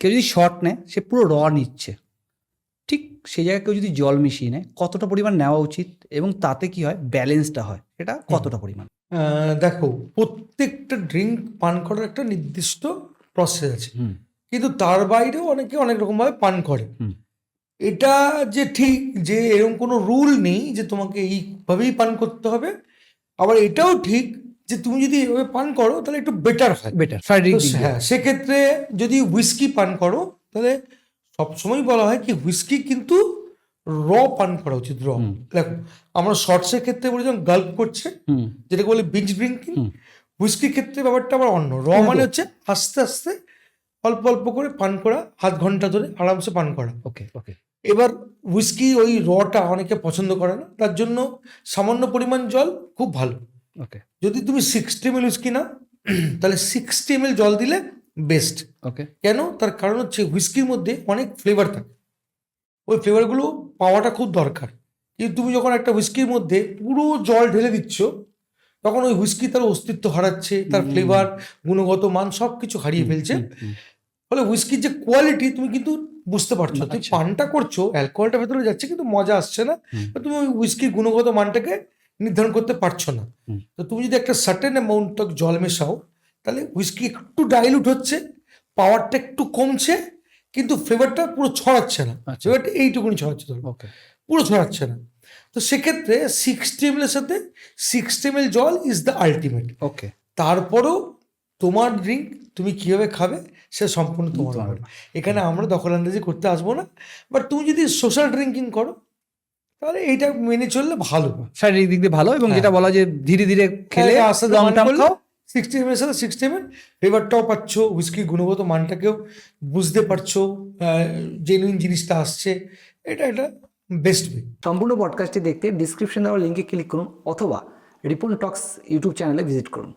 কেউ যদি শট নেয় সে পুরো র নিচ্ছে, ঠিক সেই জায়গায় কেউ যদি জল মিশিয়ে নেয় কতটা পরিমাণ নেওয়া উচিত এবং তাতে কি হয় ব্যালেন্সটা হয়, এটা কতটা পরিমাণ? দেখো, প্রত্যেকটা ড্রিঙ্ক পান করার একটা নির্দিষ্ট প্রসেস আছে, কিন্তু তার বাইরেও অনেকে অনেক রকমভাবে পান করে। এটা যে ঠিক যে এরকম কোনো রুল নেই যে তোমাকে এইভাবেই পান করতে হবে, আবার এটাও ঠিক যে তুমি যদি এভাবে পান করো তাহলে একটু বেটার হয়। বেটার শারীরিক তো দিক দিয়ে। হ্যাঁ, সেক্ষেত্রে যদি হুইস্কি পান করো তাহলে সবসময় বলা হয় কি হুইস্কি কিন্তু র পান করা উচিত। দেখো, আমরা শর্টসের ক্ষেত্রে বলি যখন গাল্প করছে, যেটাকে বলে বিঞ্জ ড্রিঙ্কিং, হুইস্কির ক্ষেত্রে ব্যাপারটা আবার অন্য। মানে হচ্ছে আস্তে আস্তে অল্প অল্প করে পান করা, আধ ঘন্টা ধরে আরামসে পান করা। ওকে ওকে। এবার হুইস্কি ওই রটা অনেকে পছন্দ করে না, তার জন্য সামান্য পরিমাণ জল খুব ভালো। ওকে যদি তুমি 60 ml হুইস্কি নাও তাহলে 60 ml জল দিলে বেস্ট। ওকে। কেন? তার কারণ হচ্ছে হুইস্কির মধ্যে অনেক ফ্লেভার থাকে, ওই ফ্লেভারগুলো পাওয়াটা খুব দরকার। কিন্তু তুমি যখন একটা হুইস্কির মধ্যে পুরো জল ঢেলে দিচ্ছ তখন ওই হুইস্কি তার অস্তিত্ব হারাচ্ছে, তার ফ্লেভার, গুণগত মান সব কিছু হারিয়ে ফেলছে। ফলে হুইস্কির যে কোয়ালিটি তুমি কিন্তু বুঝতে পারছো, তুমি পানটা করছো, অ্যালকোহলটা ভেতরে যাচ্ছে কিন্তু মজা আসছে না, তুমি ওই হুইস্কির গুণগত মানটাকে নির্ধারণ করতে পারছো না। তো তুমি যদি একটা সার্টেন অ্যামাউন্ট জল মেশাও তাহলে হুইস্কি একটু ডাইলুট হচ্ছে, পাওয়ারটা একটু কমছে, কিন্তু ফ্লেভারটা পুরো ছড়াচ্ছে না। ফ্লেভারটা এইটুকুনি ছড়াচ্ছে, পুরো ছড়াচ্ছে না। তো সেক্ষেত্রে 60 ml এর সাথে 60 ml জল ইজ দ্য আলটিমেট। ওকে। তারপরও তোমার ড্রিঙ্ক তুমি কিভাবে খাবে সে সম্পূর্ণ তোমার উপর। এখানে আমরা দখল আন্দাজি করতে আসবো না, বাট তুমি যদি সোশ্যাল ড্রিঙ্কিং করো তাহলে এইটা মেনে চললে ভালো, শারীরিক দিক দিয়ে ভালো, এবং যেটা বলা যে ধীরে ধীরে খেলে আস্তে লং টার্ম খাও। 60 ml এর সাথে 60 ml ফ্লেভারটাও পাচ্ছ, হুইস্কির গুণগত মানটাকেও বুঝতে পারছো, জেনুইন জিনিসটা আসছে, এটা বেস্ট ওয়ে। সম্পূর্ণ পডকাস্টটি দেখতে ডিসক্রিপশন দেওয়া লিঙ্কে ক্লিক করুন অথবা রিপন টক্স ইউটিউব চ্যানেলে ভিজিট করুন।